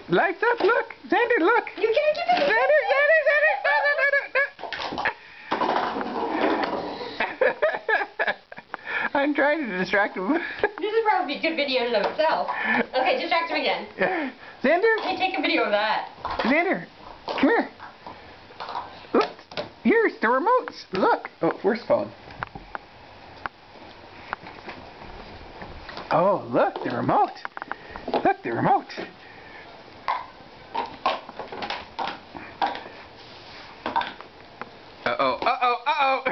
Lights up, look. Xander, look. You can't get it. Xander. No. I'm trying to distract him. This would probably be a good video in itself. Okay, distract him again. Xander. Hey, take a video of that. Xander, come here. Look, here's the remotes. Look. Oh, where's the phone? Oh, look, the remote. Look, the remote. Uh-oh, uh-oh, uh-oh.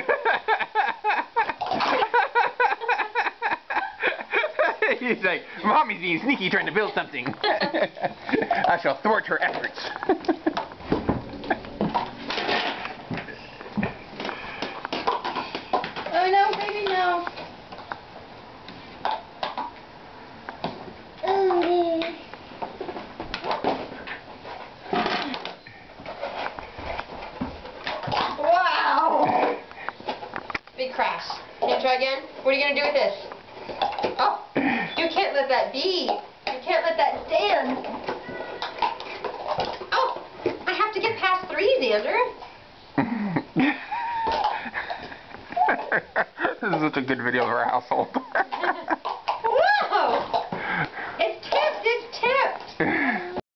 He's like, Mommy's being sneaky trying to build something. I shall thwart her efforts. Oh no, baby, no. Wow! Big crash. Can you try again? What are you going to do with this? Oh, you can't let that be. You can't let that stand. Oh, I have to get past 3, Xander. This is such a good video of our household.